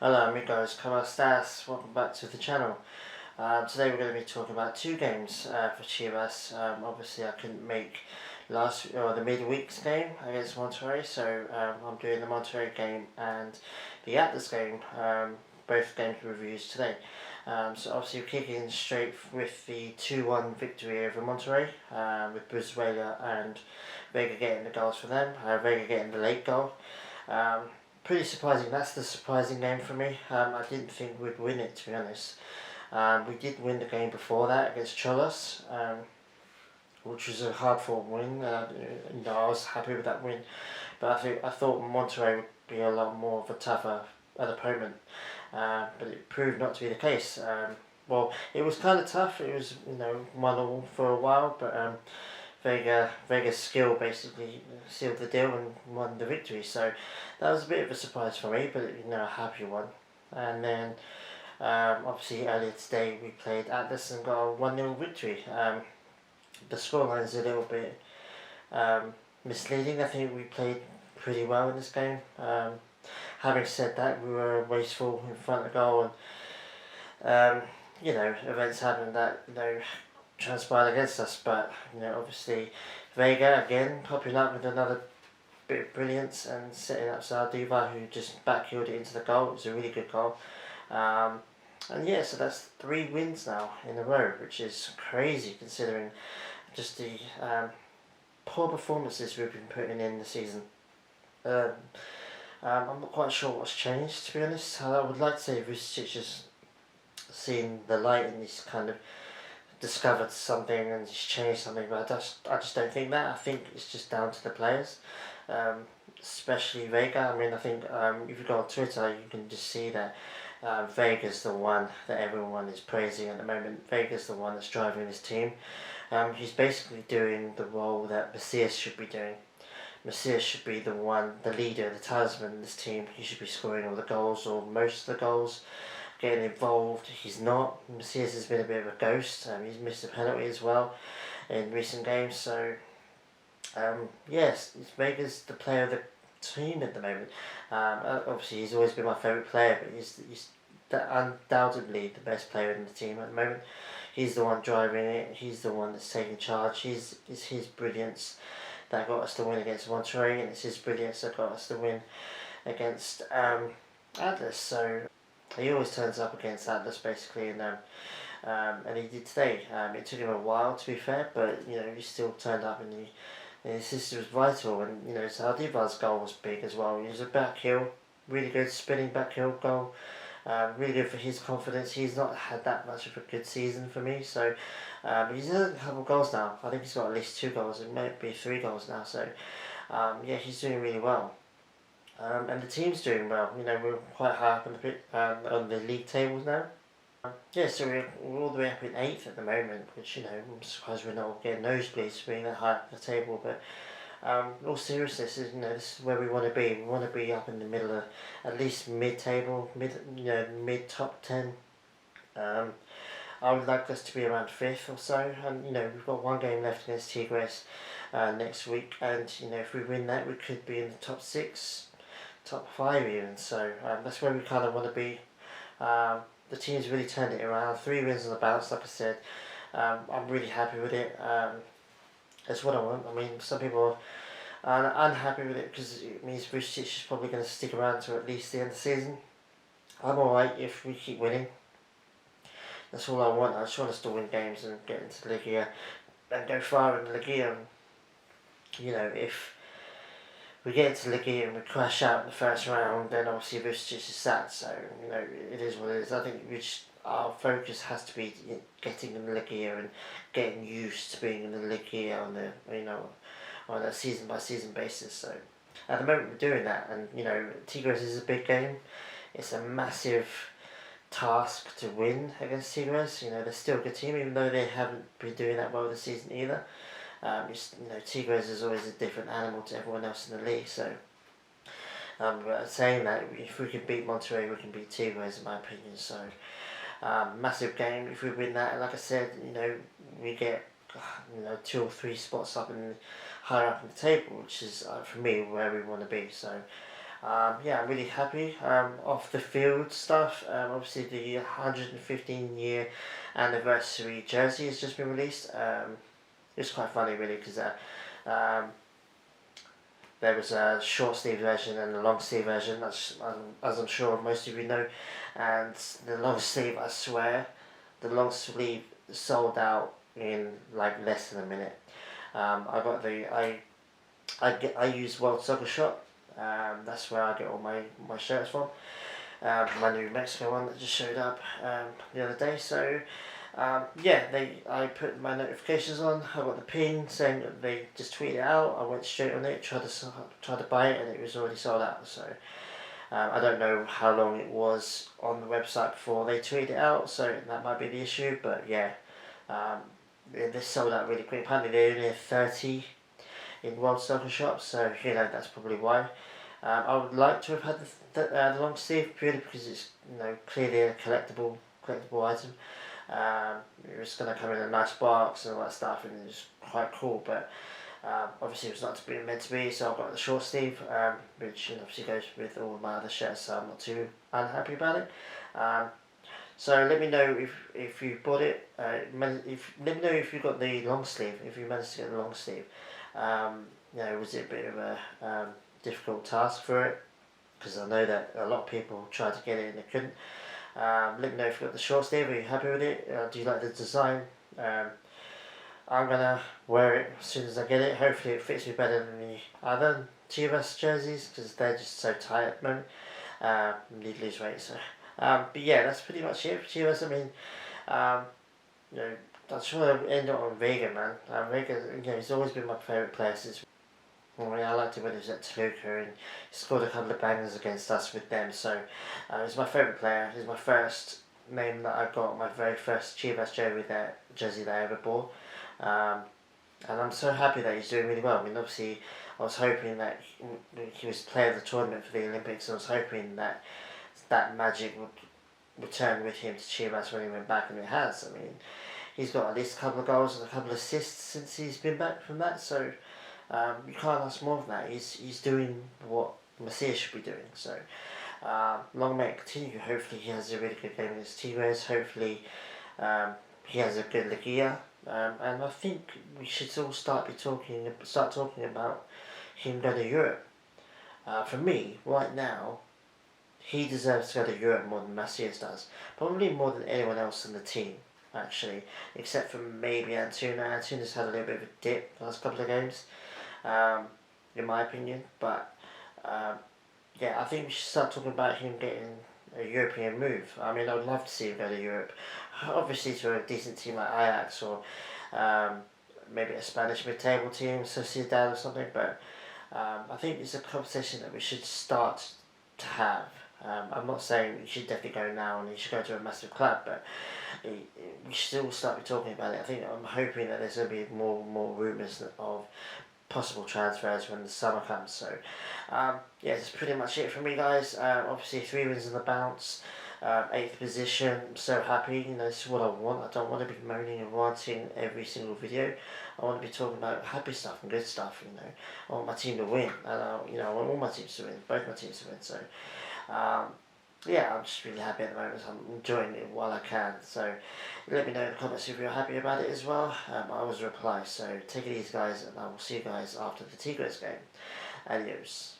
Hello amigos, ¿cómo estás? Welcome back to the channel. Today we're going to be talking about two games for Chivas. Obviously I couldn't make the midweek's game against Monterrey, so I'm doing the Monterrey game and the Atlas game, both games reviews today. So obviously we're kicking straight with the 2-1 victory over Monterrey, with Vega and Vega getting the goals for them, Vega getting the late goal. Pretty surprising. That's the surprising game for me. I didn't think we'd win it, to be honest. We did win the game before that against Chivas, which was a hard-fought win. I was happy with that win, but I thought Monterrey would be a lot more of a tougher opponent, but it proved not to be the case. Well, it was kind of tough. It was 1-1 for a while, but Vega's skill basically sealed the deal and won the victory. So that was a bit of a surprise for me, but a happy one. And then obviously earlier today we played Atlas and got a 1-0 victory. The scoreline is a little bit misleading. I think we played pretty well in this game. Having said that, we were wasteful in front of goal, and events happened that transpired against us, but obviously Vega again popping up with another bit of brilliance and setting up Zaldivar, who just backheeled it into the goal. It was a really good goal, and yeah, so that's 3 wins now in a row, which is crazy considering just the poor performances we've been putting in the season. I'm not quite sure what's changed, to be honest. I would like to say Vucic has seen the light and he's kind of discovered something and he's changed something, but I just don't think that. I think it's just down to the players, especially Vega. I mean, I think if you go on Twitter, you can just see that Vega's the one that everyone is praising at the moment. Vega's the one that's driving this team. He's basically doing the role that Macias should be doing. Macias should be the one, the leader, the talisman in this team. He should be scoring all the goals or most of the goals, getting involved. He's not. Macias has been a bit of a ghost. He's missed a penalty as well in recent games. So yes, Vega's the player of the team at the moment. Obviously he's always been my favourite player, but he's undoubtedly the best player in the team at the moment. He's the one driving it. He's the one that's taking charge. It's his brilliance that got us the win against Monterrey, and it's his brilliance that got us the win against Atlas. So he always turns up against Atlas basically, and he did today. It took him a while, to be fair, but he still turned up, and his assist was vital. And Zaldivar's goal was big as well. He was a back heel, really good spinning back heel goal. Really good for his confidence. He's not had that much of a good season for me, so he's had a couple of goals now. I think he's got at least 2 goals. It might be 3 goals now. So yeah, he's doing really well. And the team's doing well. We're quite high up on the league tables now. Yeah, so we're all the way up in 8th at the moment, which I'm surprised we're not getting nosebleeds for being that high up the table. But in all seriousness, this is where we want to be. We want to be up in the middle of, at least mid-table, mid top 10. I would like us to be around 5th or so, and we've got 1 game left against Tigres next week, and if we win that, we could be in the top 6, top 5 even. So that's where we kind of want to be. The team's really turned it around. 3 wins on the bounce, like I said. I'm really happy with it. That's what I want. I mean, some people are unhappy with it because it means Vucic is probably going to stick around to at least the end of the season. I'm alright if we keep winning. That's all I want. I just want us to win games and get into the Liga and go far in the Liga. If we get into the Liga and we crash out in the first round, then obviously Vucic is sacked. So it is what it is. I think our focus has to be getting in the Liga and getting used to being in the Liga on a season by season basis. So at the moment we're doing that, and Tigres is a big game. It's a massive task to win against Tigres. They're still a good team, even though they haven't been doing that well this season either. Tigres is always a different animal to everyone else in the league. So but saying that, if we can beat Monterrey, we can beat Tigres, in my opinion. So massive game. If we win that, like I said, we get 2 or 3 spots up higher up in the table, which is for me where we want to be. So Yeah, I'm really happy. Off the field stuff, obviously the 115-year anniversary jersey has just been released. It's quite funny really because um, there was a short sleeve version and a long sleeve version, as I'm sure most of you know. And the long sleeve, I swear, the long sleeve sold out in like less than a minute. I got the I use World Soccer Shop. That's where I get all my shirts from. My new Mexico one that just showed up the other day. So yeah, I put my notifications on. I got the ping saying that they just tweeted it out. I went straight on it, tried to buy it, and it was already sold out. So I don't know how long it was on the website before they tweeted it out. So that might be the issue. But yeah, they sold out really quick. Apparently they only have 30 in World Soccer Shop, so that's probably why. I would like to have had the long sleeve purely because it's clearly a collectible item. It was going to come in a nice box and all that stuff, and it was quite cool. But obviously it was not meant to be, so I got the short sleeve, which obviously goes with all my other shirts. So I'm not too unhappy about it. So let me know if you bought it. Let me know if you got the long sleeve. If you managed to get the long sleeve. Was it a bit of a difficult task for it? Because I know that a lot of people tried to get it and they couldn't. Let me know if you got the short sleeve. Are you happy with it? Do you like the design? I'm gonna wear it as soon as I get it. Hopefully it fits me better than the other Chivas jerseys because they're just so tight at the moment. Need to lose weight, so. But yeah, that's pretty much it for Chivas. I mean, I just want to end it on Vega, man. Vega, he's always been my favourite player since. I liked him when he was at Toluca and he scored a couple of bangers against us with them. So he's my favourite player. He's my first name that I got, my very first Chivas jersey that I ever bought. And I'm so happy that he's doing really well. I mean, obviously, I was hoping that he was player of the tournament for the Olympics, and I was hoping that that magic would return with him to Chivas when he went back, and it has. I mean, he's got at least a couple of goals and a couple of assists since he's been back from that, so you can't ask more than that. He's doing what Messias should be doing, so long may it continue. Hopefully he has a really good game against Tigres. Hopefully he has a good Ligia, and I think we should all start talking about him going to Europe. For me, right now, he deserves to go to Europe more than Macias does. Probably more than anyone else in the team, actually. Except for maybe Antuna. Antuna's had a little bit of a dip the last couple of games, in my opinion. But, yeah, I think we should start talking about him getting a European move. I mean, I would love to see him go to Europe. Obviously to a decent team like Ajax or maybe a Spanish mid-table team, Sociedad or something. But I think it's a conversation that we should start to have. I'm not saying you should definitely go now and you should go to a massive club, but we should all start talking about it. I think I'm hoping that there's going to be more rumours of possible transfers when the summer comes. So yeah, that's pretty much it for me, guys. Obviously 3 wins in the bounce, 8th position. I'm so happy. This is what I want. I don't want to be moaning and ranting every single video. I want to be talking about happy stuff and good stuff. I want my team to win, and I want all my teams to win, both my teams to win. So yeah, I'm just really happy at the moment. So I'm enjoying it while I can. So let me know in the comments if you're happy about it as well. I always reply. So take it easy, guys, and I will see you guys after the Tigres game. Adios.